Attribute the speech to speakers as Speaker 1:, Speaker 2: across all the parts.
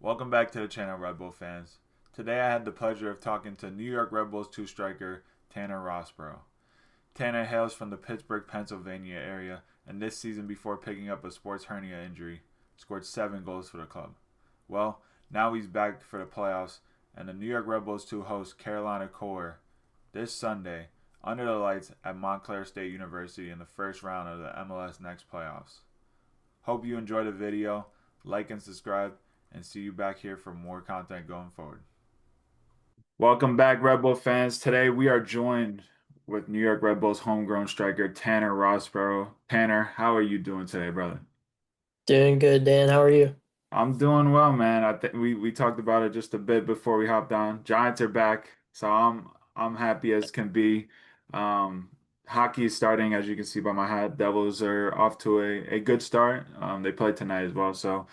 Speaker 1: Welcome back to the channel, Red Bull fans. Today I had the pleasure of talking to New York Red Bulls two-striker Tanner Rosborough. Tanner hails from the Pittsburgh, Pennsylvania area, and this season before picking up a sports hernia injury, scored 7 goals for the club. Well, now he's back for the playoffs, and the New York Red Bulls 2 host Carolina Core this Sunday under the lights at Montclair State University in the first round of the MLS Next playoffs. Hope you enjoy the video, like and subscribe, and see you back here for more content going forward. Welcome back, Red Bull fans. Today we are joined with New York Red Bulls homegrown striker Tanner Rosborough. Tanner, how are you doing today, brother?
Speaker 2: Doing good, Dan. How are you?
Speaker 1: I'm doing well, man. I think we talked about it just a bit before we hopped on. Giants are back, so I'm happy as can be. Um, Hockey is starting, as you can see by my hat. Devils are off to a good start. They play tonight as well, so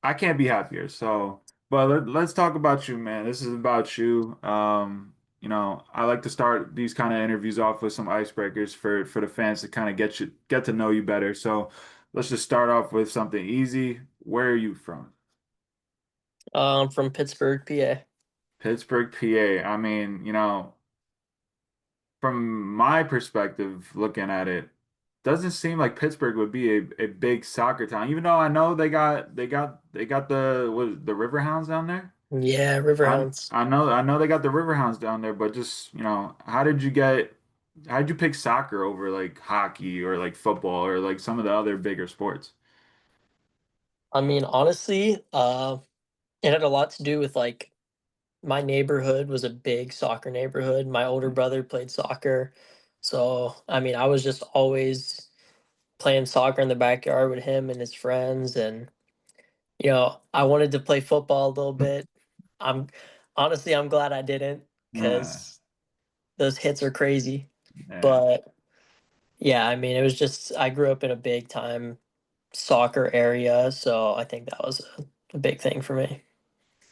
Speaker 1: I can't be happier. So, but let's talk about you, man. This is about you. I like to start these kind of interviews off with some icebreakers for the fans to kind of get to know you better. So, let's just start off with something easy. Where are you from?
Speaker 2: I'm from Pittsburgh, PA.
Speaker 1: Pittsburgh, PA. I mean, from my perspective, looking at it, doesn't seem like Pittsburgh would be a big soccer town, even though I know they got the Riverhounds down there.
Speaker 2: Yeah,
Speaker 1: I
Speaker 2: Riverhounds.
Speaker 1: I know they got the Riverhounds down there, but just, how did you pick soccer over like hockey or like football or like some of the other bigger sports?
Speaker 2: I mean, honestly, it had a lot to do with my neighborhood was a big soccer neighborhood. My older brother played soccer. So, I mean, I was just always playing soccer in the backyard with him and his friends. And, I wanted to play football a little bit. I'm I'm glad I didn't
Speaker 1: Yeah,
Speaker 2: because those hits are crazy.
Speaker 1: yeah.
Speaker 2: But yeah, I mean, it was just, I grew up in a big time soccer area, so I think that was a big thing for me.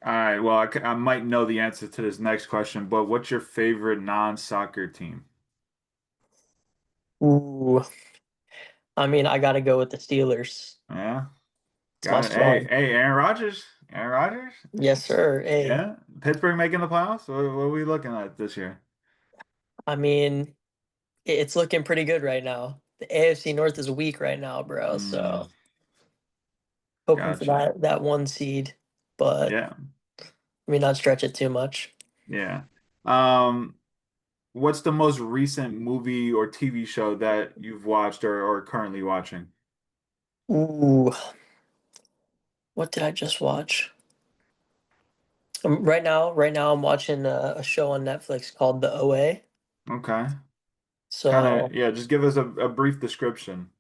Speaker 1: All right, well, I might know the answer to this next question, but what's your favorite non-soccer team?
Speaker 2: Ooh, I mean, I got to go with the Steelers.
Speaker 1: Yeah,
Speaker 2: It's my
Speaker 1: got it. Hey,
Speaker 2: squad.
Speaker 1: hey, Aaron Rodgers. Aaron Rodgers?
Speaker 2: Yes, sir. Hey,
Speaker 1: Yeah. Pittsburgh making the playoffs? What are we looking at this year?
Speaker 2: I mean, it's looking pretty good right now. The AFC North is weak right now, bro.
Speaker 1: Mm,
Speaker 2: So hoping for
Speaker 1: gotcha.
Speaker 2: that one seed, but
Speaker 1: Yeah,
Speaker 2: I mean, not stretch it too much.
Speaker 1: yeah. Um, what's the most recent movie or TV show that you've watched or currently watching?
Speaker 2: Ooh, what did I just watch? Right now, I'm watching a show on Netflix called The OA.
Speaker 1: Okay. Kind of,
Speaker 2: So
Speaker 1: yeah, just give us a brief description.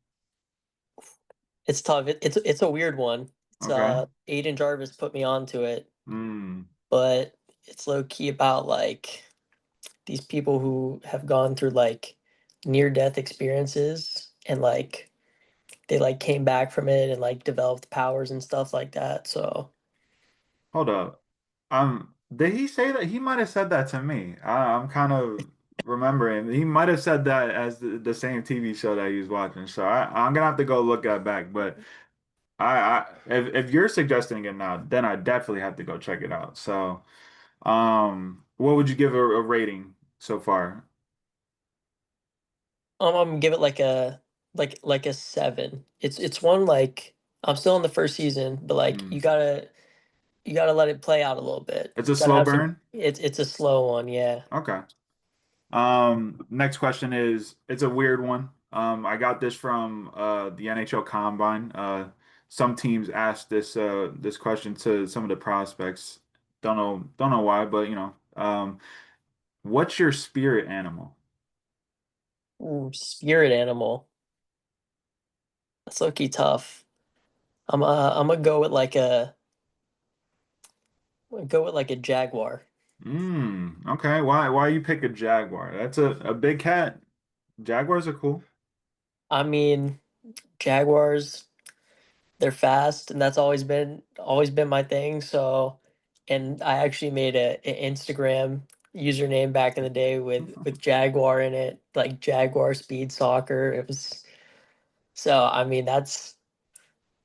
Speaker 2: it's tough. It's a weird one. It's
Speaker 1: Okay.
Speaker 2: Aiden Jarvis put me onto it,
Speaker 1: Mm,
Speaker 2: but it's low key about like these people who have gone through like near death experiences and like they like came back from it and like developed powers and stuff like that. So
Speaker 1: hold up. Did he say that? He might have said that to me. I'm kind of remembering. He might have said that as the same TV show that he was watching. So I'm gonna have to go look that back. But if you're suggesting it now, then I definitely have to go check it out. So, what would you give a rating so far?
Speaker 2: I'm gonna give it like a 7. It's one like I'm still in the first season, but like
Speaker 1: Hmm.
Speaker 2: you gotta let it play out a little bit.
Speaker 1: It's a
Speaker 2: Gotta
Speaker 1: slow
Speaker 2: have some.
Speaker 1: burn.
Speaker 2: It's a slow one, yeah.
Speaker 1: Okay. Next question is it's a weird one. I got this from the NHL Combine. Some teams asked this question to some of the prospects. Don't know why, but what's your spirit animal?
Speaker 2: Ooh, spirit animal. That's low key tough. I'm gonna go with like a jaguar.
Speaker 1: Okay. Why you pick a jaguar? That's a big cat. Jaguars are cool.
Speaker 2: I mean, jaguars, they're fast, and that's always been my thing. So, and I actually made an Instagram username back in the day with jaguar in it, like Jaguar Speed Soccer. It was so. I mean, that's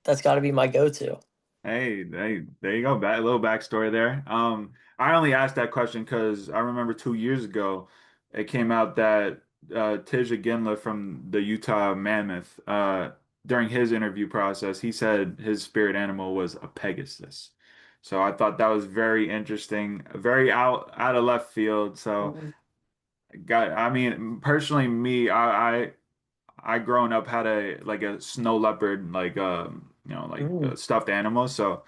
Speaker 2: got to be my go-to.
Speaker 1: Hey, there you go. A little backstory there. I only asked that question because I remember 2 years ago, it came out that Tij Ginla from the Utah Mammoth, during his interview process, he said his spirit animal was a Pegasus. So I thought that was very interesting, very out of left field. So
Speaker 2: Mm.
Speaker 1: I mean, personally, I growing up had a snow leopard, like
Speaker 2: Mm.
Speaker 1: a stuffed animal. So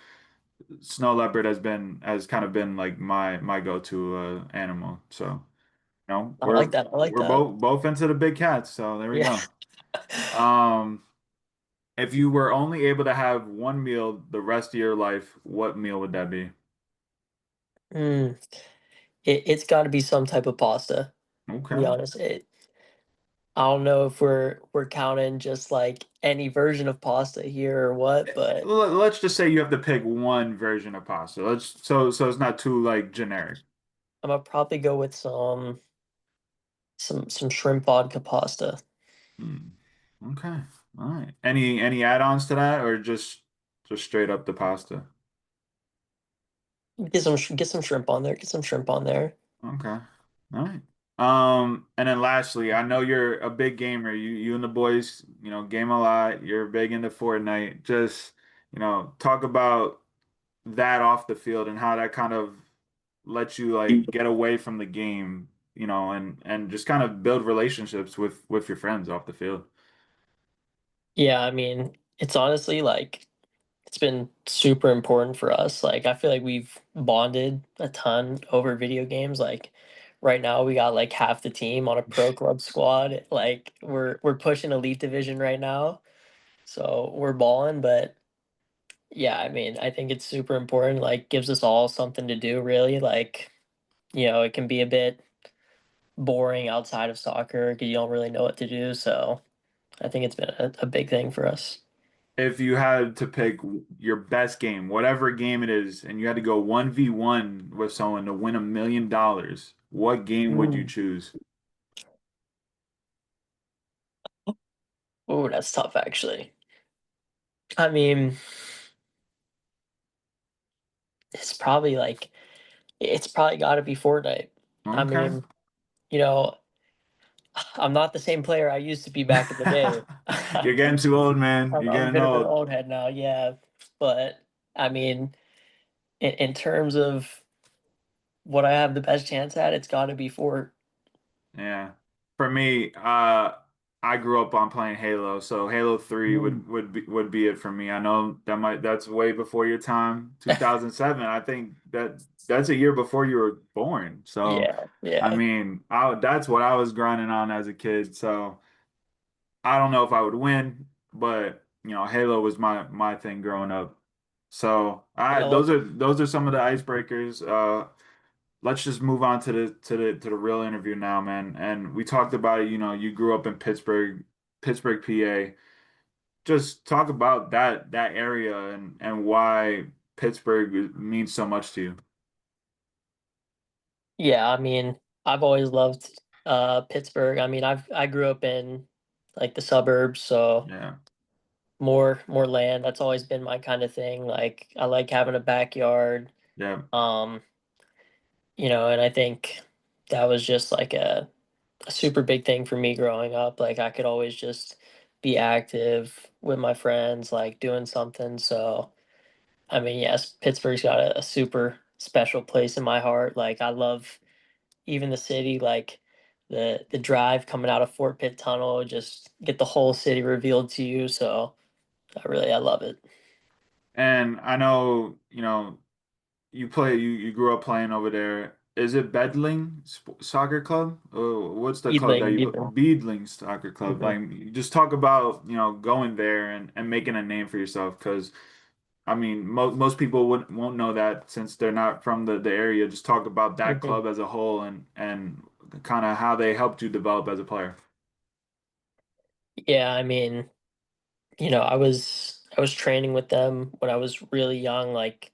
Speaker 1: snow leopard has kind of been like my go-to animal. So,
Speaker 2: I like that. I like
Speaker 1: we're
Speaker 2: that.
Speaker 1: both into the big cats. So there we
Speaker 2: Yeah.
Speaker 1: go. Um, if you were only able to have one meal the rest of your life, what meal would that be?
Speaker 2: Mm. It's got to be some type of pasta. To be
Speaker 1: Okay.
Speaker 2: honest, I don't know if we're counting just like any version of pasta here or what, but
Speaker 1: Let's just say you have to pick one version of pasta. So it's not too like generic.
Speaker 2: I'm gonna probably go with some shrimp vodka pasta.
Speaker 1: Hmm. Okay. All right. Any add-ons to that or just straight up the pasta?
Speaker 2: Get some shrimp on there. Get some shrimp on there.
Speaker 1: Okay. All right. And then lastly, I know you're a big gamer. You and the boys, game a lot. You're big into Fortnite. Just, talk about that off the field and how that kind of lets you like get away from the game, and just kind of build relationships with your friends off the field.
Speaker 2: Yeah, I mean, it's honestly like it's been super important for us. Like I feel like we've bonded a ton over video games. Like right now we got like half the team on a pro club squad. Like we're pushing elite division right now. So we're balling, but yeah, I mean, I think it's super important. Like gives us all something to do really. Like, it can be a bit boring outside of soccer because you don't really know what to do. So I think it's been a big thing for us.
Speaker 1: If you had to pick your best game, whatever game it is, and you had to go 1v1 with someone to win $1 million, what game would you
Speaker 2: Mm.
Speaker 1: choose?
Speaker 2: Oh, that's tough actually. I mean, it's probably like it's probably got to be Fortnite. I
Speaker 1: Okay.
Speaker 2: mean, you know, I'm not the same player I used to be back in the day.
Speaker 1: You're getting too old, man. You're
Speaker 2: I'm a
Speaker 1: getting
Speaker 2: bit of an
Speaker 1: old.
Speaker 2: old head now, yeah. But I mean, in terms of what I have the best chance at, it's got to be Fort.
Speaker 1: Yeah. For me, I grew up on playing Halo, so Halo 3
Speaker 2: Mm.
Speaker 1: would be it for me. I know that's way before your time. 2007, I think that's a year before you were born. So,
Speaker 2: Yeah,
Speaker 1: I
Speaker 2: yeah.
Speaker 1: mean, that's what I was grinding on as a kid. So, I don't know if I would win, but Halo was my thing growing up. So, I
Speaker 2: Yeah,
Speaker 1: those are some of the icebreakers. Let's just move on to the real interview now, man. And we talked about it, you grew up in Pittsburgh, PA. Just talk about that area and why Pittsburgh means so much to you.
Speaker 2: yeah. I mean, I've always loved Pittsburgh. I mean, I grew up in like the suburbs, so
Speaker 1: Yeah,
Speaker 2: more land. That's always been my kind of thing. Like I like having a backyard.
Speaker 1: yeah,
Speaker 2: Um, and I think that was just like a super big thing for me growing up. Like I could always just be active with my friends, like doing something. So I mean, yes, Pittsburgh's got a super special place in my heart. Like I love even the city, like the drive coming out of Fort Pitt Tunnel, just get the whole city revealed to you. So I love it.
Speaker 1: and I know you grew up playing over there. Is it Soccer Club? What's the club that
Speaker 2: Beadling,
Speaker 1: you
Speaker 2: Beadling.
Speaker 1: Beadling Soccer Club?
Speaker 2: Mhm.
Speaker 1: Like, you just talk about going there and making a name for yourself because I mean, most people won't know that since they're not from the area. Just talk about that
Speaker 2: Mhm.
Speaker 1: club as a whole and kind of how they helped you develop as a player.
Speaker 2: Yeah, I mean, I was training with them when I was really young, like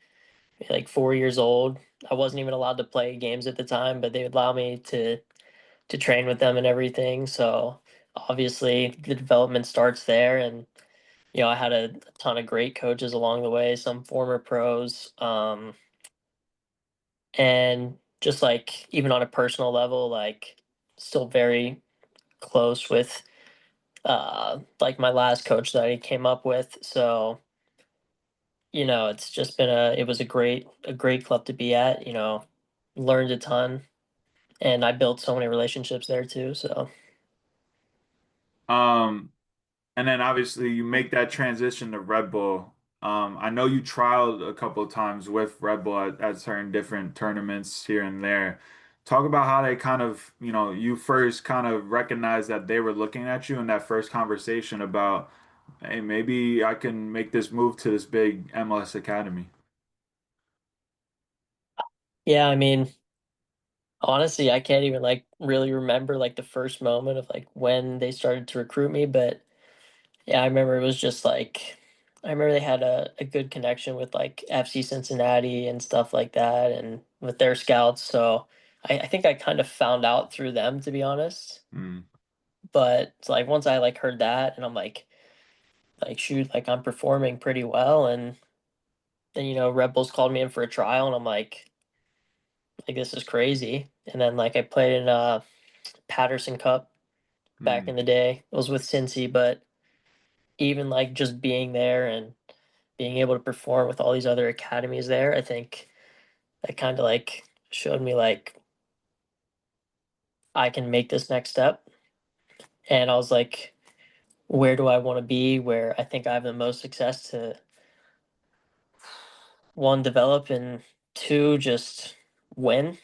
Speaker 2: 4 years old. I wasn't even allowed to play games at the time, but they would allow me to train with them and everything. So obviously the development starts there, and I had a ton of great coaches along the way, some former pros, and just like even on a personal level, like still very close with like my last coach that I came up with. So, it's just been it was a great club to be at, learned a ton and I built so many relationships there too. So
Speaker 1: Um, and then obviously you make that transition to Red Bull. I know you trialed a couple of times with Red Bull at certain different tournaments here and there. Talk about how they kind of, you first kind of recognized that they were looking at you in that first conversation about, hey, maybe I can make this move to this big MLS academy.
Speaker 2: yeah, I mean, honestly, I can't even like really remember like the first moment of like when they started to recruit me, but yeah, I remember it was just like I remember they had a good connection with like FC Cincinnati and stuff like that and with their scouts. So I think I kind of found out through them to be honest.
Speaker 1: Mm,
Speaker 2: But it's like once I like heard that and I'm like shoot, like I'm performing pretty well and then Red Bulls called me in for a trial and I'm like this is crazy. And then like I played in Patterson Cup back in
Speaker 1: mm.
Speaker 2: the day. It was with Cincy, but even like just being there and being able to perform with all these other academies there, I think that kind of like showed me like I can make this next step. And I was like, where do I want to be? Where I think I have the most success to one, develop, and two, just win.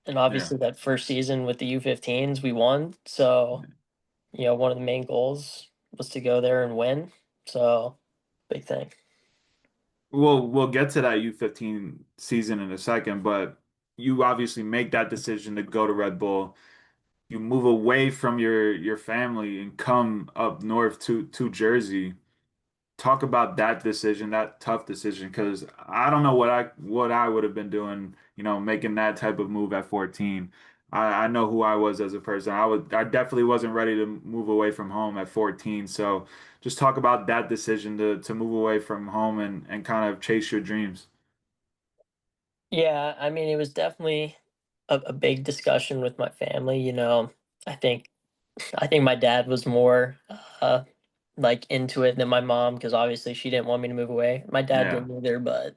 Speaker 2: And
Speaker 1: Yeah.
Speaker 2: obviously, that first season with the U15s, we won. So, one of the main goals was to go there and win. So, big thing.
Speaker 1: We'll get to that U15 season in a second, but you obviously make that decision to go to Red Bull. You move away from your family and come up north to Jersey. Talk about that decision, that tough decision, because I don't know what I would have been doing, making that type of move at 14. I know who I was as a person. I definitely wasn't ready to move away from home at 14. So just talk about that decision to move away from home and kind of chase your dreams.
Speaker 2: Yeah, I mean, it was definitely a big discussion with my family. I think I think my dad was more like into it than my mom because obviously she didn't want me to move away. My dad
Speaker 1: Yeah.
Speaker 2: didn't either, but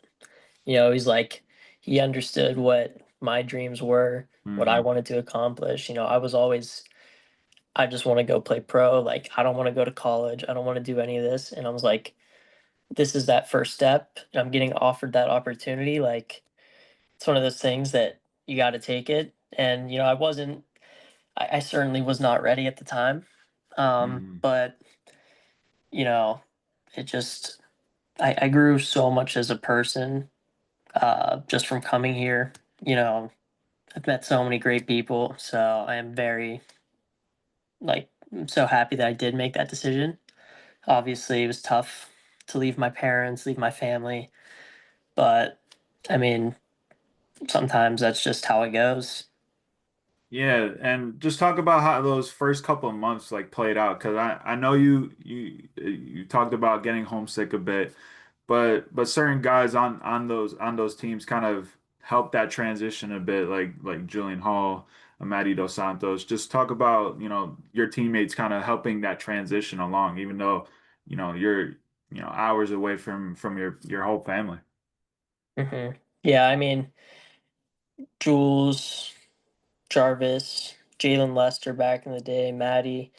Speaker 2: he's like he understood what my dreams were, what I
Speaker 1: Hmm.
Speaker 2: wanted to accomplish. I just want to go play pro. Like I don't want to go to college. I don't want to do any of this. And I was like, this is that first step. And I'm getting offered that opportunity. Like it's one of those things that you got to take it. And I wasn't. I certainly was not ready at the time.
Speaker 1: Hmm.
Speaker 2: But you know, it just I grew so much as a person just from coming here. You know, I've met so many great people, so I am very I'm so happy that I did make that decision. Obviously, it was tough to leave my parents, leave my family, but I mean, sometimes that's just how it goes.
Speaker 1: Yeah, and just talk about how those first couple of months like played out because I know you talked about getting homesick a bit, but certain guys on those teams kind of help that transition a bit, like Julian Hall, Amadi Dos Santos. Just talk about, your teammates kind of helping that transition along, even though, you're, hours away from your whole family.
Speaker 2: Yeah, I mean, Jules, Jarvis, Jalen Lester back in the day, Maddie,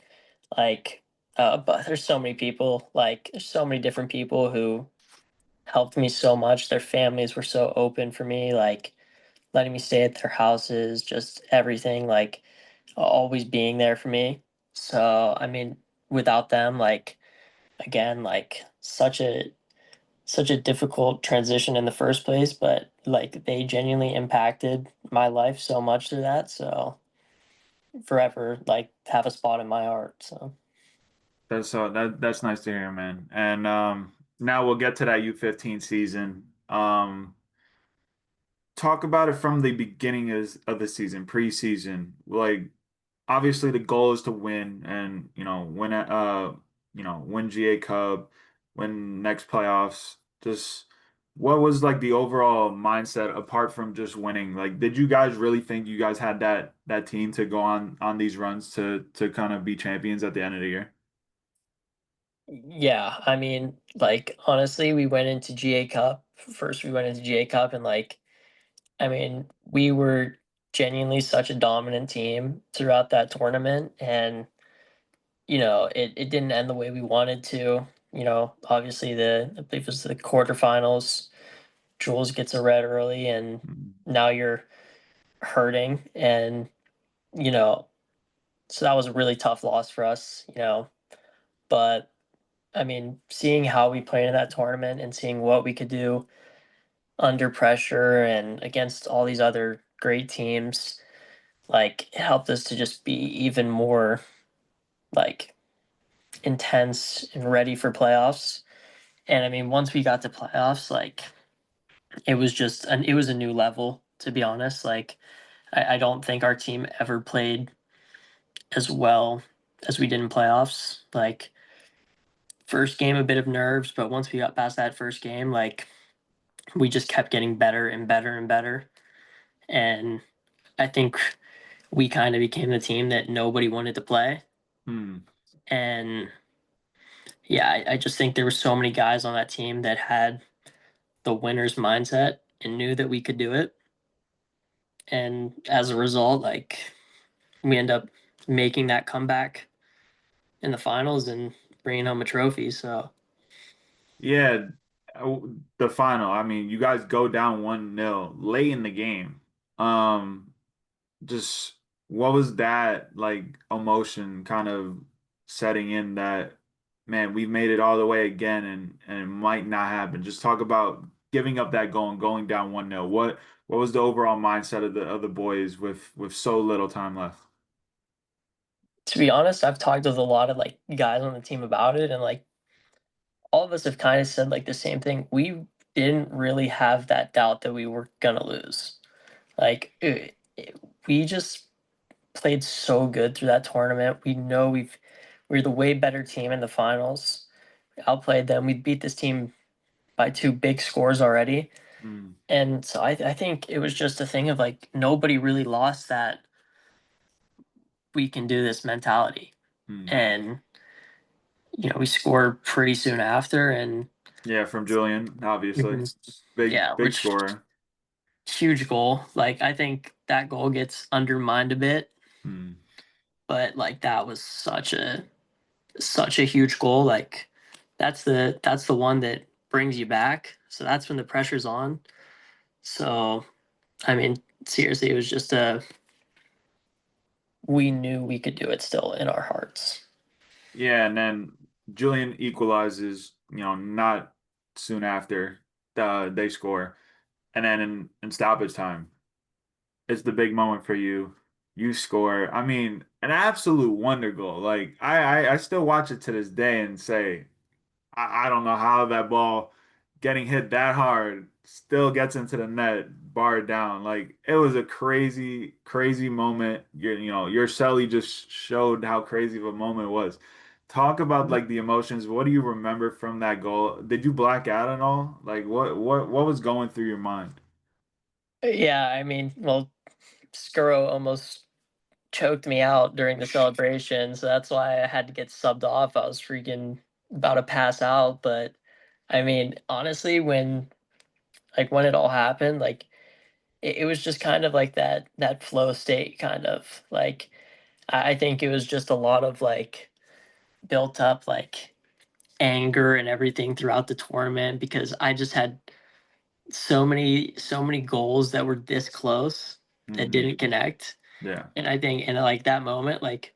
Speaker 2: like, but there's so many people, like, there's so many different people who helped me so much. Their families were so open for me, like, letting me stay at their houses, just everything, like, always being there for me. So, I mean, without them, like, again, like, such a difficult transition in the first place, but like they genuinely impacted my life so much through that. So forever, like have a spot in my heart. So
Speaker 1: That's nice to hear, man. And now we'll get to that U15 season. Talk about it from the beginning of the season, preseason. Like obviously the goal is to win and win GA Cup, when next playoffs? Just what was like the overall mindset apart from just winning? Like, did you guys really think you guys had that team to go on these runs to kind of be champions at the end of the year?
Speaker 2: Yeah, I mean, like, honestly, we went into GA Cup. First, we went into GA Cup, and like, I mean, we were genuinely such a dominant team throughout that tournament, and it didn't end the way we wanted to. Obviously, I believe it was the quarterfinals. Jules gets a red early, and
Speaker 1: Mm.
Speaker 2: now you're hurting, and you know, so that was a really tough loss for us. But I mean, seeing how we played in that tournament and seeing what we could do under pressure and against all these other great teams, like, it helped us to just be even more like intense and ready for playoffs. And I mean, once we got to playoffs, like, it was a new level, to be honest. Like, I don't think our team ever played as well as we did in playoffs. Like, first game, a bit of nerves, but once we got past that first game, like, we just kept getting better and better and better. And I think we kind of became the team that nobody wanted to play.
Speaker 1: Hmm.
Speaker 2: And yeah, I just think there were so many guys on that team that had the winner's mindset and knew that we could do it. And as a result, like, we end up making that comeback in the finals and bringing home a trophy. So
Speaker 1: Yeah, uh, the final. I mean, you guys go down 1-0 late in the game. Um, just what was that like emotion kind of setting in that, man, we've made it all the way again and it might not happen. Just talk about giving up that goal and going down 1-0. What was the overall mindset of the boys with so little time left?
Speaker 2: to be honest, I've talked with a lot of like guys on the team about it, and like all of us have kind of said like the same thing. We didn't really have that doubt that we were gonna lose. Like, we just played so good through that tournament. We know we're the way better team in the finals. We outplayed them. We beat this team by two big scores already.
Speaker 1: Mm,
Speaker 2: And so I think it was just a thing of like nobody really lost that we can do this mentality.
Speaker 1: mm.
Speaker 2: And we scored pretty soon after, and
Speaker 1: Yeah, from Julian, obviously.
Speaker 2: Mhm.
Speaker 1: Big
Speaker 2: Yeah,
Speaker 1: big
Speaker 2: which
Speaker 1: scorer.
Speaker 2: huge goal. Like, I think that goal gets undermined a bit,
Speaker 1: Mm.
Speaker 2: but like that was such a huge goal. Like, that's the one that brings you back. So that's when the pressure's on. So I mean, seriously, it was just a we knew we could do it still in our hearts.
Speaker 1: Yeah, and then Julian equalizes, not soon after they score. And then in stoppage time, it's the big moment for you. You score. I mean, an absolute wonder goal. Like I still watch it to this day and say, I don't know how that ball getting hit that hard still gets into the net, bar down. Like it was a crazy, crazy moment. Your Selly just showed how crazy of a moment it was. Talk about like the emotions. What do you remember from that goal? Did you black out at all? Like what was going through your mind?
Speaker 2: Yeah, I mean, well, Skuro almost choked me out during the celebration, so that's why I had to get subbed off. I was freaking about to pass out, but I mean, honestly, when it all happened, like, it was just kind of like that flow state, kind of like, I think it was just a lot of like built up like anger and everything throughout the tournament because I just had so many goals that were this close that
Speaker 1: Hmm.
Speaker 2: didn't connect.
Speaker 1: Yeah.
Speaker 2: And I think in like that moment, like,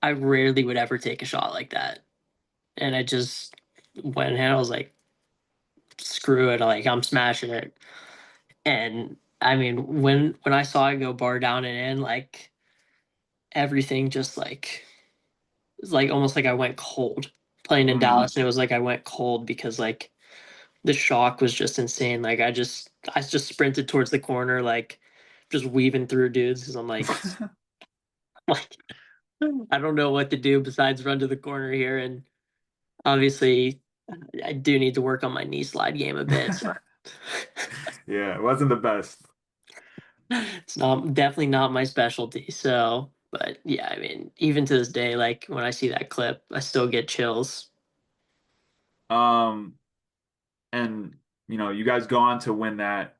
Speaker 2: I rarely would ever take a shot like that. And I just went ahead, I was like, screw it, like, I'm smashing it. And I mean, when I saw it go bar down and in, like, everything just like it's like almost like I went cold playing in
Speaker 1: Mm.
Speaker 2: Dallas, and it was like I went cold because like the shock was just insane. Like, I just sprinted towards the corner, like, just weaving through dudes because I'm like like I don't know what to do besides run to the corner here. And obviously, I do need to work on my knee slide game a bit. So
Speaker 1: Yeah, it wasn't the best.
Speaker 2: it's not definitely not my specialty. So, but yeah, I mean, even to this day, like when I see that clip, I still get chills.
Speaker 1: Um, and you guys go on to win that.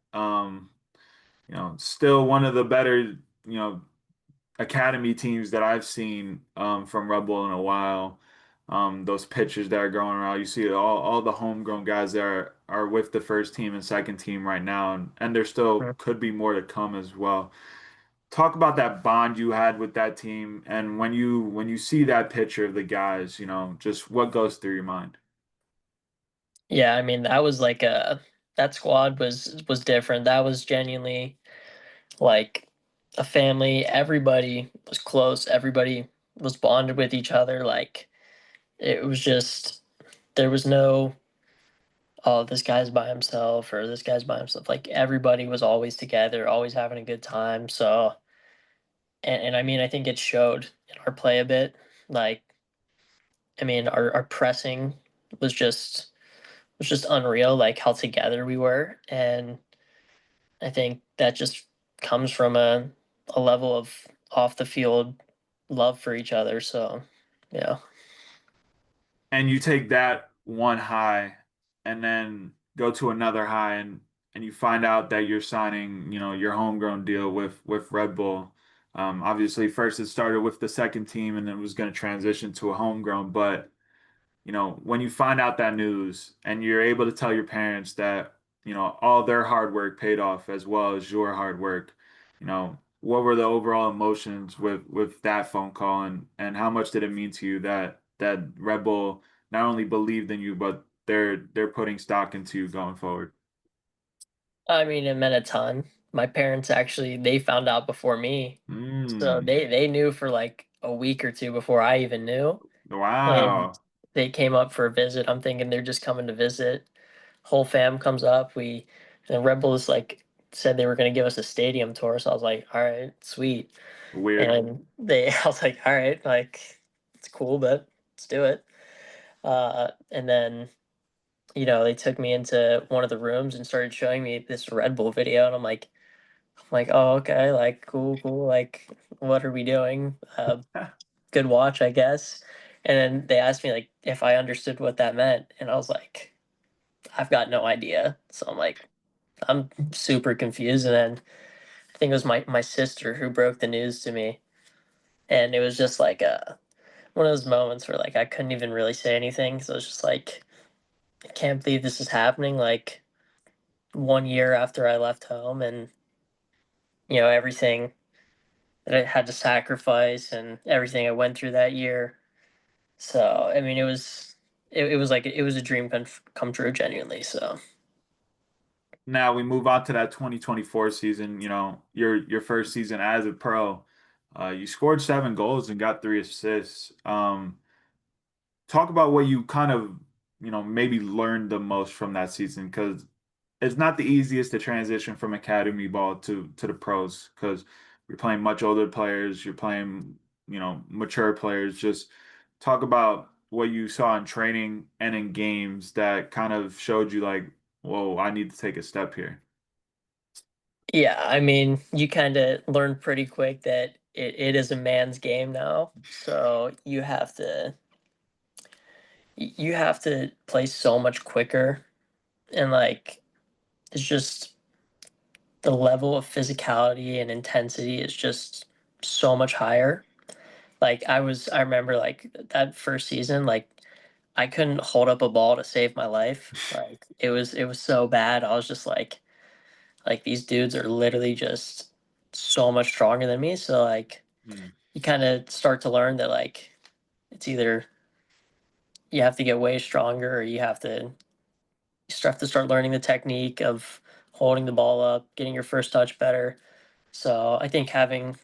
Speaker 1: Still one of the better, academy teams that I've seen from Red Bull in a while. Those pictures that are going around, you see all the homegrown guys that are with the first team and second team right now, and there still
Speaker 2: Mm.
Speaker 1: could be more to come as well. Talk about that bond you had with that team, and when you see that picture of the guys, just what goes through your mind.
Speaker 2: Yeah, I mean, that was like a that squad was different. That was genuinely like a family. Everybody was close. Everybody was bonded with each other. Like it was just there was no, oh, this guy's by himself or this guy's by himself. Like everybody was always together, always having a good time. So and I mean I think it showed in our play a bit. Like I mean our pressing was just was just unreal, like how together we were. And I think that just comes from a level of off the field love for each other. So yeah.
Speaker 1: And you take that one high and then go to another high and you find out that you're signing, your homegrown deal with Red Bull. Obviously, first it started with the second team and it was going to transition to a homegrown, but when you find out that news and you're able to tell your parents that, all their hard work paid off as well as your hard work, what were the overall emotions with that phone call and how much did it mean to you that Red Bull not only believed in you, but they're putting stock into you going forward?
Speaker 2: I mean, it meant a ton. My parents actually they found out before me. So
Speaker 1: Mm,
Speaker 2: they knew for like a week or two before I even knew. And
Speaker 1: wow.
Speaker 2: they came up for a visit. I'm thinking they're just coming to visit. Whole fam comes up. We and Red Bulls like said they were going to give us a stadium tour. So I was like, all right, sweet.
Speaker 1: Weird.
Speaker 2: And they, I was like, all right, like it's cool, but let's do it. And then they took me into one of the rooms and started showing me this Red Bull video, and I'm like, oh, okay, like cool, cool. Like, what are we doing? Good watch, I guess. And then they asked me like if I understood what that meant, and I was like, I've got no idea. So I'm like, I'm super confused. And then I think it was my sister who broke the news to me, and it was just like one of those moments where like I couldn't even really say anything. So it's just like, I can't believe this is happening. Like 1 year after I left home, and everything that I had to sacrifice and everything I went through that year. So I mean, it was like it was a dream come true, genuinely. So
Speaker 1: Now we move on to that 2024 season, your first season as a pro. You scored 7 goals and got 3 assists. Talk about what you kind of, maybe learned the most from that season because it's not the easiest to transition from academy ball to the pros because you're playing much older players, you're playing, mature players. Just talk about what you saw in training and in games that kind of showed you like, whoa, I need to take a step here.
Speaker 2: yeah, I mean, you kind of learn pretty quick that it is a man's game now. So you have to play so much quicker, and like it's just the level of physicality and intensity is just so much higher. Like I remember like that first season, like I couldn't hold up a ball to save my life. Like it was so bad. I was just like these dudes are literally just so much stronger than me. So like
Speaker 1: Hmm.
Speaker 2: you kind of start to learn that like it's either you have to get way stronger or you have to start learning the technique of holding the ball up, getting your first touch better. So I think having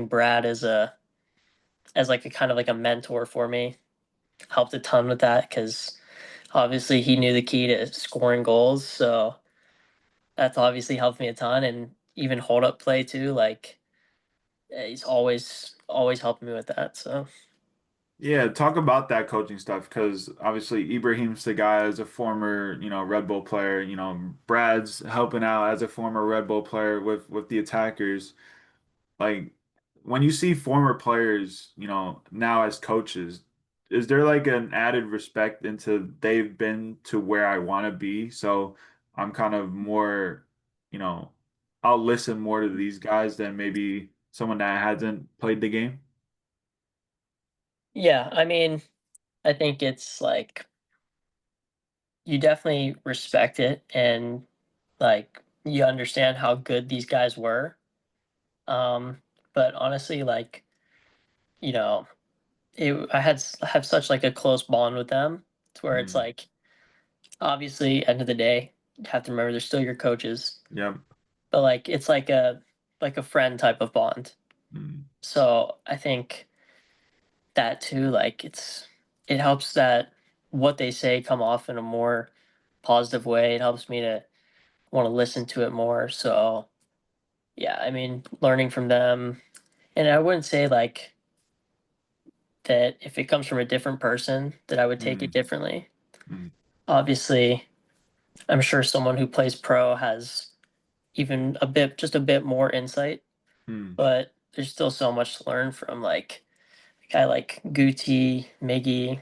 Speaker 2: Brad as like a kind of like a mentor for me helped a ton with that because obviously he knew the key to scoring goals. So that's obviously helped me a ton, and even hold up play too. Like he's always helping me with that. So
Speaker 1: Yeah, talk about that coaching stuff because obviously Ibrahim's the guy as a former, Red Bull player. Brad's helping out as a former Red Bull player with the attackers. Like when you see former players, now as coaches, is there like an added respect into they've been to where I want to be? So I'm kind of more, you know, I'll listen more to these guys than maybe someone that hasn't played the game.
Speaker 2: Yeah, I mean, I think it's like you definitely respect it and like you understand how good these guys were. Um, but honestly, like, you know, have such like a close bond with them to where it's
Speaker 1: Mm,
Speaker 2: like obviously end of the day, you have to remember they're still your coaches,
Speaker 1: yep.
Speaker 2: but like it's like a friend type of bond.
Speaker 1: Mm,
Speaker 2: So I think that too, like it helps that what they say come off in a more positive way. It helps me to want to listen to it more. So yeah, I mean, learning from them, and I wouldn't say like that if it comes from a different person that I would take it
Speaker 1: mm,
Speaker 2: differently.
Speaker 1: mm,
Speaker 2: Obviously, I'm sure someone who plays pro has even just a bit more insight,
Speaker 1: mm.
Speaker 2: but there's still so much to learn from like a guy like Guti, Miggy,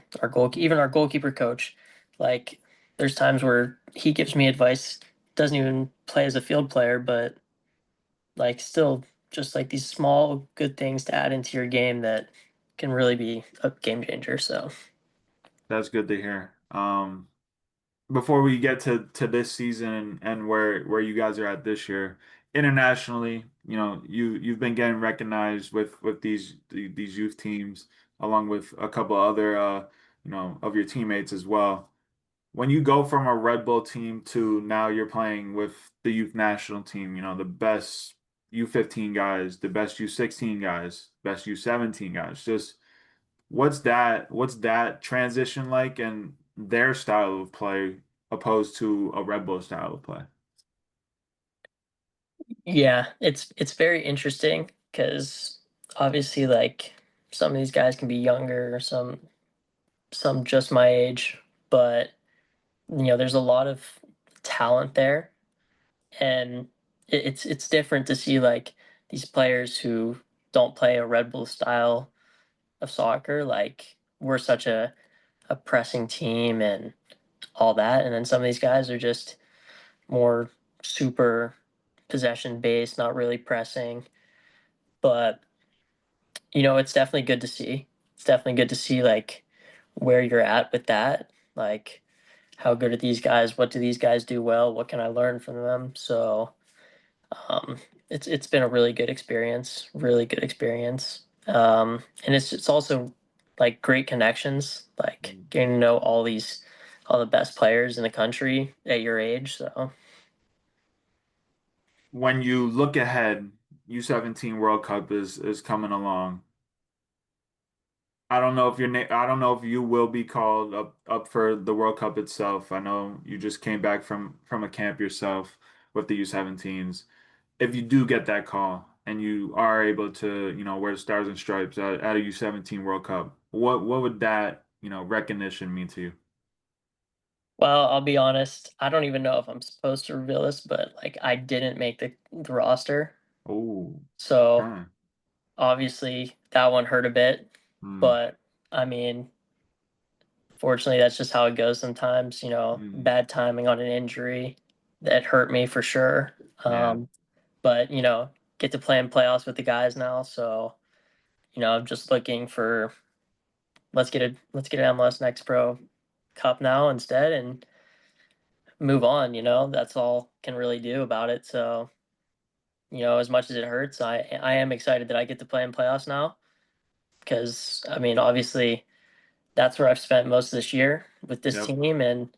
Speaker 2: even our goalkeeper coach. Like, there's times where he gives me advice, doesn't even play as a field player, but like still just like these small good things to add into your game that can really be a game changer. So
Speaker 1: That's good to hear. Before we get to this season and where you guys are at this year internationally, you've been getting recognized with these youth teams along with a couple other of your teammates as well. When you go from a Red Bull team to now you're playing with the youth national team, the best U15 guys, the best U16 guys, best U17 guys, just what's that transition like and their style of play opposed to a Red Bull style of play?
Speaker 2: yeah, it's very interesting because obviously like some of these guys can be younger, some just my age, but there's a lot of talent there, and it's different to see like these players who don't play a Red Bull style of soccer. Like we're such a pressing team and all that, and then some of these guys are just more super possession based, not really pressing. But it's definitely good to see. It's definitely good to see like where you're at with that. Like how good are these guys? What do these guys do well? What can I learn from them? So um, it's been a really good experience, really good experience. And it's also like great connections, like getting to know all the best players in the country at your age. So
Speaker 1: When you look ahead, U17 World Cup is coming along. I don't know if you will be called up for the World Cup itself. I know you just came back from a camp yourself with the U17s. If you do get that call and you are able to, wear the stars and stripes at a U17 World Cup, what would that, recognition mean to you?
Speaker 2: well, I'll be honest. I don't even know if I'm supposed to reveal this, but like I didn't make the roster,
Speaker 1: Oh,
Speaker 2: so
Speaker 1: okay.
Speaker 2: obviously that one hurt a bit.
Speaker 1: Mm,
Speaker 2: But I mean, fortunately, that's just how it goes sometimes.
Speaker 1: mm,
Speaker 2: Bad timing on an injury that hurt me for sure.
Speaker 1: yeah.
Speaker 2: But get to play in playoffs with the guys now, so I'm just looking for let's get an MLS Next Pro Cup now instead and move on. That's all can really do about it. So as much as it hurts, I am excited that I get to play in playoffs now because I mean obviously that's where I've spent most of this year with this
Speaker 1: Yep.
Speaker 2: team, and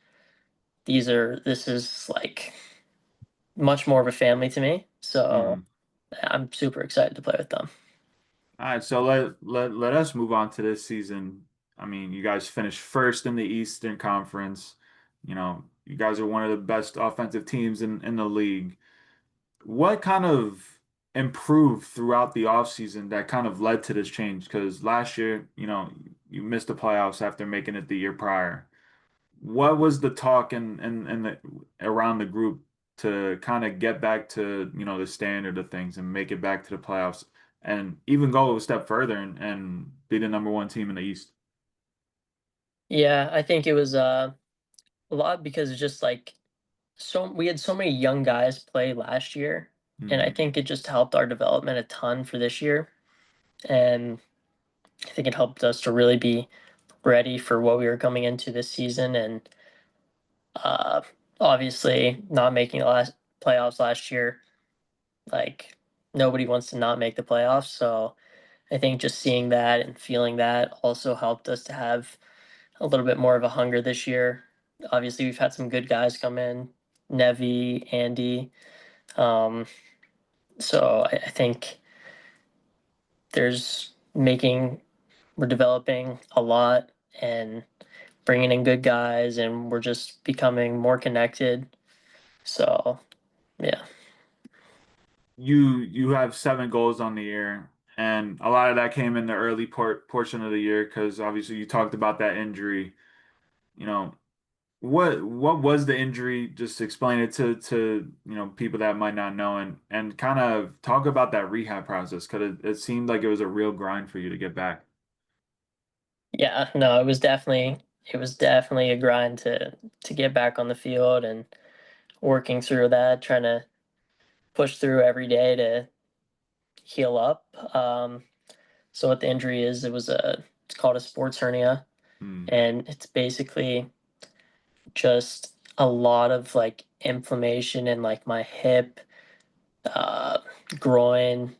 Speaker 2: this is like much more of a family to me. So
Speaker 1: Mm.
Speaker 2: I'm super excited to play with them.
Speaker 1: All right, so let us move on to this season. I mean, you guys finished first in the Eastern Conference. You guys are one of the best offensive teams in the league. What kind of improved throughout the offseason that kind of led to this change? Because last year, you missed the playoffs after making it the year prior. What was the talk around the group to kind of get back to, the standard of things and make it back to the playoffs and even go a step further and be the number one team in the East?
Speaker 2: Yeah, I think it was a lot because it's just like so we had so many young guys play last year, and I
Speaker 1: Hmm.
Speaker 2: think it just helped our development a ton for this year. And I think it helped us to really be ready for what we were coming into this season. And uh, obviously, not making the last playoffs last year, like nobody wants to not make the playoffs. So I think just seeing that and feeling that also helped us to have a little bit more of a hunger this year. Obviously, we've had some good guys come in, Nevi, Andy. Um, so I think there's making we're developing a lot and bringing in good guys, and we're just becoming more connected. So yeah,
Speaker 1: You have 7 goals on the year, and a lot of that came in the early portion of the year because obviously you talked about that injury. You know, what was the injury? Just explain it to people that might not know and kind of talk about that rehab process because it seemed like it was a real grind for you to get back.
Speaker 2: yeah, no, it was definitely a grind to get back on the field and working through that, trying to push through every day to heal up. So what the injury is, it's called a sports hernia,
Speaker 1: Hmm.
Speaker 2: and it's basically just a lot of like inflammation in like my hip, uh, groin,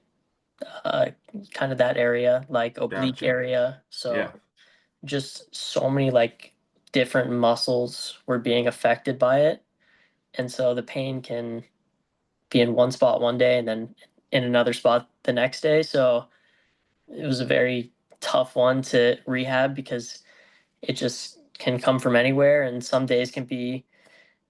Speaker 2: uh, kind of that area, like oblique
Speaker 1: Gotcha.
Speaker 2: area.
Speaker 1: Yeah.
Speaker 2: So just so many like different muscles were being affected by it, and so the pain can be in one spot one day and then in another spot the next day. So it was a very tough one to rehab because it just can come from anywhere, and some days can be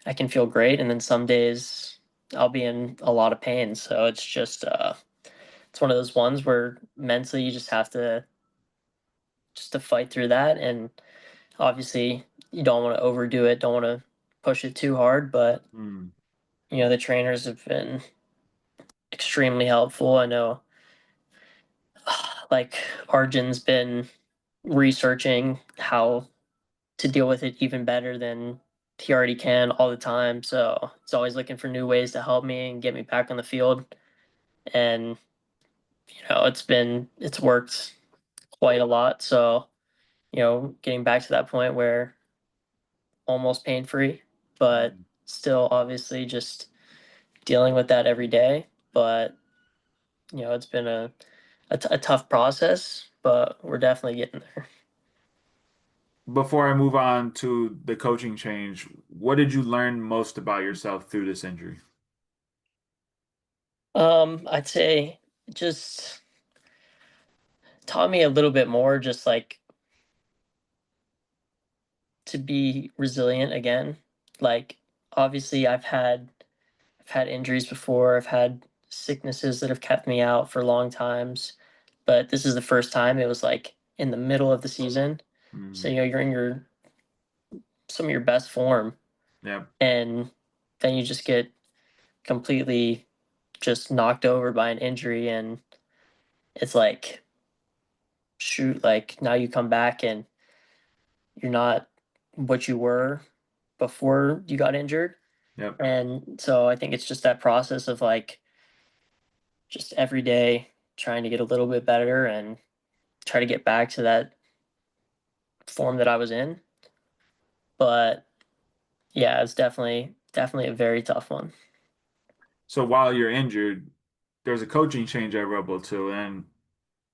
Speaker 2: I can feel great, and then some days I'll be in a lot of pain. So it's just it's one of those ones where mentally you just to fight through that, and obviously you don't want to overdo it, don't want to push it too hard, but
Speaker 1: Hmm.
Speaker 2: the trainers have been extremely helpful. I know like Arjun's been researching how to deal with it even better than he already can all the time. So he's always looking for new ways to help me and get me back on the field. And it's worked quite a lot. So getting back to that point where almost pain free, but
Speaker 1: Hmm.
Speaker 2: still obviously just dealing with that every day. But it's been a tough process, but we're definitely getting there.
Speaker 1: Before I move on to the coaching change, what did you learn most about yourself through this injury?
Speaker 2: I'd say it just taught me a little bit more, just like to be resilient again. Like obviously I've had injuries before. I've had sicknesses that have kept me out for long times, but this is the first time it was like in the middle of the season. So
Speaker 1: Hmm.
Speaker 2: you're in your some of your best form,
Speaker 1: Yeah.
Speaker 2: and then you just get completely just knocked over by an injury, and it's like shoot, like now you come back and you're not what you were before you got injured.
Speaker 1: Yep.
Speaker 2: And so I think it's just that process of like just every day trying to get a little bit better and try to get back to that form that I was in. But yeah, it's definitely a very tough one.
Speaker 1: So while you're injured, there's a coaching change at Red Bull too, and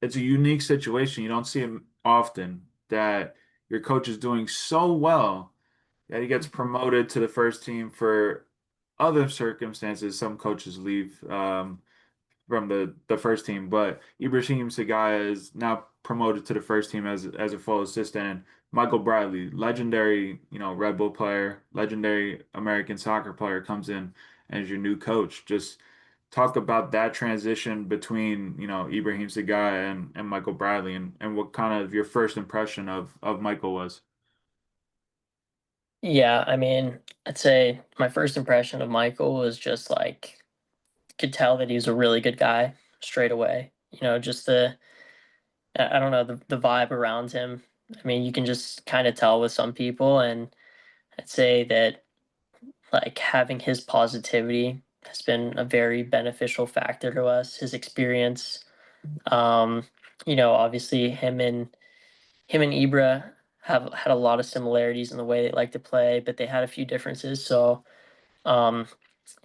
Speaker 1: it's a unique situation. You don't see it often that your coach is doing so well that he gets
Speaker 2: Mhm.
Speaker 1: promoted to the first team for other circumstances. Some coaches leave from the first team, but Ibrahim Sagaya is now promoted to the first team as a full assistant. And Michael Bradley, legendary, Red Bull player, legendary American soccer player, comes in as your new coach. Just talk about that transition between, Ibrahim Sagaya and Michael Bradley and what kind of your first impression of Michael was.
Speaker 2: Yeah, I mean, I'd say my first impression of Michael was just like could tell that he was a really good guy straight away. Just I don't know, the vibe around him. I mean, you can just kind of tell with some people, and I'd say that like having his positivity has been a very beneficial factor to us. His experience, um, obviously him and Ibra have had a lot of similarities in the way they like to play, but they had a few differences. So, um,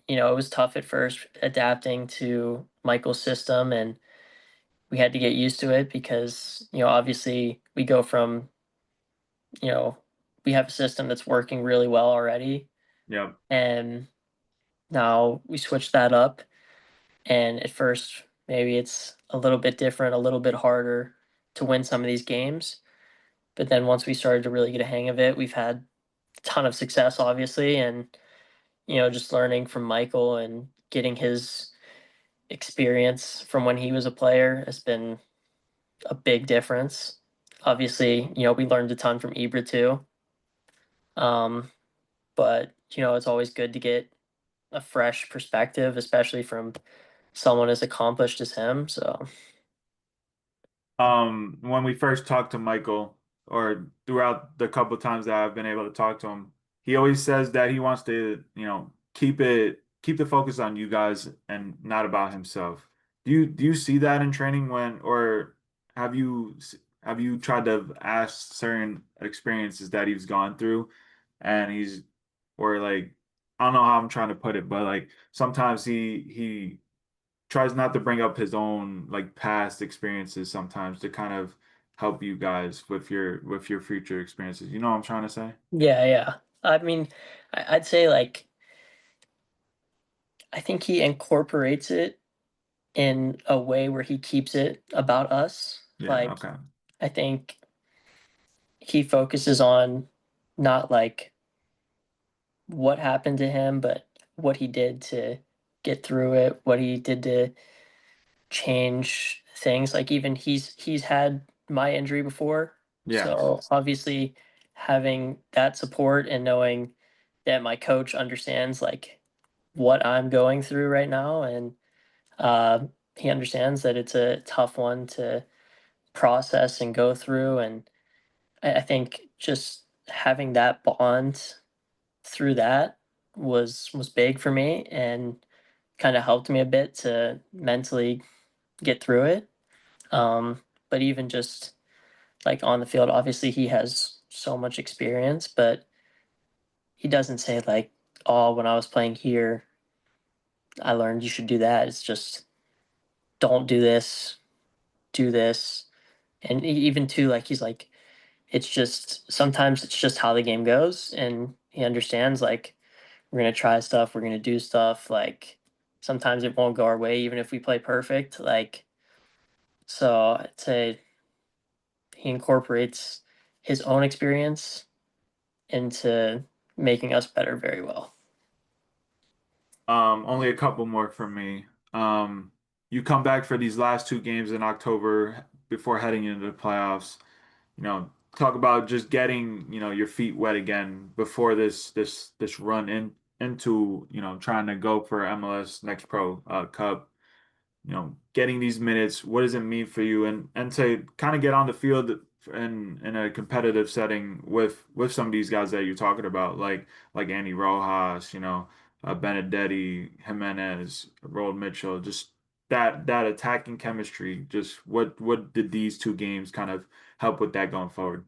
Speaker 2: it was tough at first adapting to Michael's system, and we had to get used to it because, obviously we go from, you know, we have a system that's working really well already,
Speaker 1: Yeah.
Speaker 2: and now we switch that up. And at first, maybe it's a little bit different, a little bit harder to win some of these games. But then once we started to really get a hang of it, we've had a ton of success, obviously. And, just learning from Michael and getting his experience from when he was a player has been a big difference. Obviously, we learned a ton from Ibra too. Um, but, it's always good to get a fresh perspective, especially from someone as accomplished as him. So,
Speaker 1: When we first talked to Michael, or throughout the couple times that I've been able to talk to him, he always says that he wants to, keep the focus on you guys and not about himself. Do you see that in training or have you have you tried to ask certain experiences that he's gone through and or like, I don't know how I'm trying to put it, but like sometimes he tries not to bring up his own like past experiences sometimes to kind of help you guys with your future experiences. You know what I'm trying to say?
Speaker 2: yeah, yeah. I mean, I'd say like I think he incorporates it in a way where he keeps it about us.
Speaker 1: Yeah,
Speaker 2: Like
Speaker 1: okay.
Speaker 2: I think he focuses on not like what happened to him, but what he did to get through it, what he did to change things. Like even he's had my injury before.
Speaker 1: Yeah.
Speaker 2: So obviously having that support and knowing that my coach understands like what I'm going through right now, and uh, he understands that it's a tough one to process and go through. And I think just having that bond through that was big for me and kind of helped me a bit to mentally get through it. But even just like on the field, obviously he has so much experience, but he doesn't say like, "Oh, when I was playing here, I learned you should do that." It's just don't do this, do this, and even too like he's like, it's just sometimes it's just how the game goes, and he understands like we're gonna try stuff, we're gonna do stuff. Like sometimes it won't go our way, even if we play perfect. Like so, I'd say he incorporates his own experience into making us better very well.
Speaker 1: Only a couple more from me. You come back for these last two games in October before heading into the playoffs. Talk about just getting, your feet wet again before this run into, trying to go for MLS Next Pro Cup. Getting these minutes, what does it mean for you? And to kind of get on the field in a competitive setting with some of these guys that you're talking about, like Andy Rojas, Benedetti, Jimenez, Rold Mitchell, just that attacking chemistry. Just what did these two games kind of help with that going forward?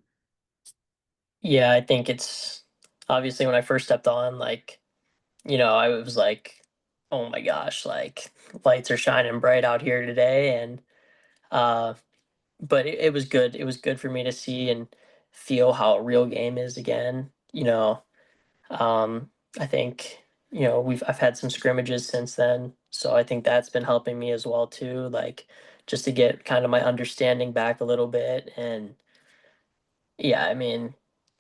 Speaker 2: Yeah, I think it's obviously when I first stepped on, like, I was like, oh my gosh, like lights are shining bright out here today. And, uh, but it was good. It was good for me to see and feel how a real game is again. I think, I've had some scrimmages since then. So I think that's been helping me as well too. Like just to get kind of my understanding back a little bit. And yeah, I mean,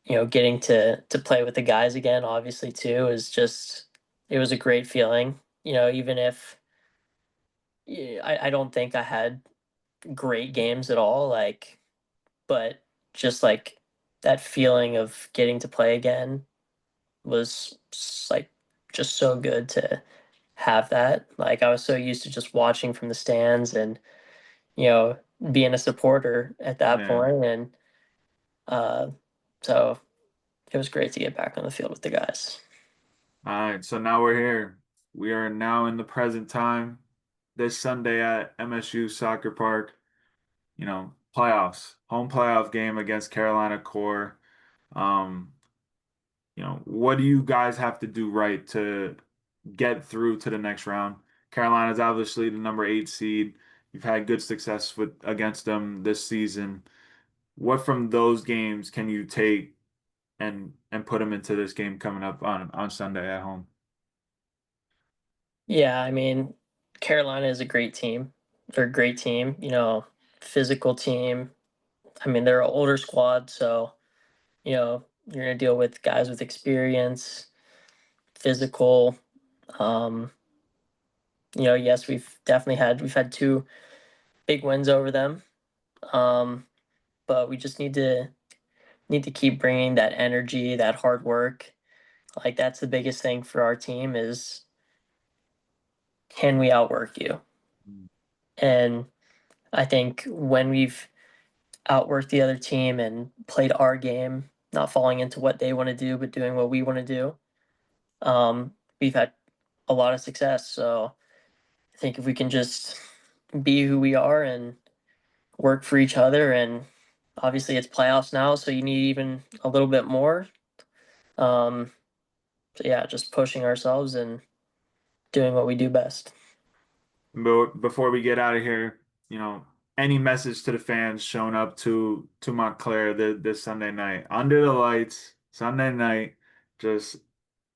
Speaker 2: getting to play with the guys again, obviously too, is just it was a great feeling. Even if Yeah, I don't think I had great games at all, like, but just like that feeling of getting to play again was like just so good to have that. Like I was so used to just watching from the stands and you know being a supporter at that
Speaker 1: Yeah.
Speaker 2: point, and uh, so it was great to get back on the field with the guys.
Speaker 1: All right, so now we're here. We are now in the present time this Sunday at MSU Soccer Park. Playoffs, home playoff game against Carolina Core. Um, what do you guys have to do right to get through to the next round? Carolina's obviously the number 8 seed. You've had good success against them this season. What from those games can you take and put them into this game coming up on Sunday at home?
Speaker 2: Yeah, I mean, Carolina is a great team. They're a great team, physical team. I mean, they're an older squad, so you're gonna deal with guys with experience, physical. Um, yes, we've had two big wins over them, um, but we just need to keep bringing that energy, that hard work. Like that's the biggest thing for our team is can we outwork you? And I think when we've outworked the other team and played our game, not falling into what they want to do, but doing what we want to do, we've had a lot of success. So I think if we can just be who we are and work for each other, and obviously it's playoffs now, so you need even a little bit more. Um, so yeah, just pushing ourselves and doing what we do best.
Speaker 1: But before we get out of here, any message to the fans showing up to Montclair this Sunday night under the lights, Sunday night, just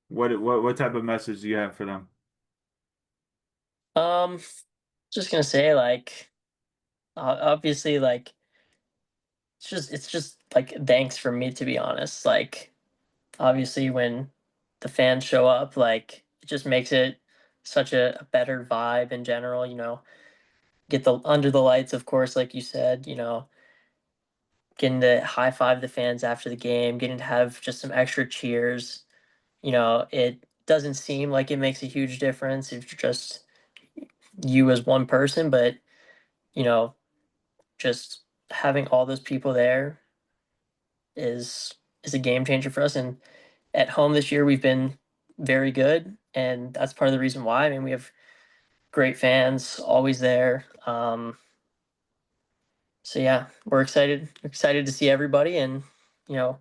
Speaker 1: what type of message do you have for them?
Speaker 2: Um, just gonna say like obviously like it's just like thanks for me to be honest. Like obviously when the fans show up, like it just makes it such a better vibe in general. Get the under the lights, of course, like you said. Getting to high five the fans after the game, getting to have just some extra cheers. It doesn't seem like it makes a huge difference if you're just you as one person, but you know, just having all those people there is is a game changer for us. And at home this year, we've been very good, and that's part of the reason why. I mean, we have great fans always there. So yeah, we're excited to see everybody, and you know,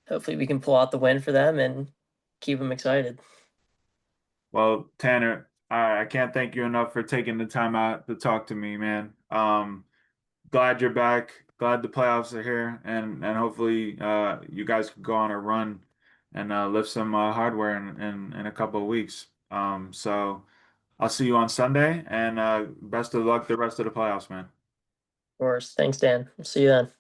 Speaker 2: hopefully we can pull out the win for them and keep them excited.
Speaker 1: Well, Tanner, I can't thank you enough for taking the time out to talk to me, man. Glad you're back. Glad the playoffs are here, and hopefully you guys can go on a run and lift some hardware in a couple of weeks. So I'll see you on Sunday, and best of luck the rest of the playoffs, man.
Speaker 2: Of course, thanks, Dan. See you then.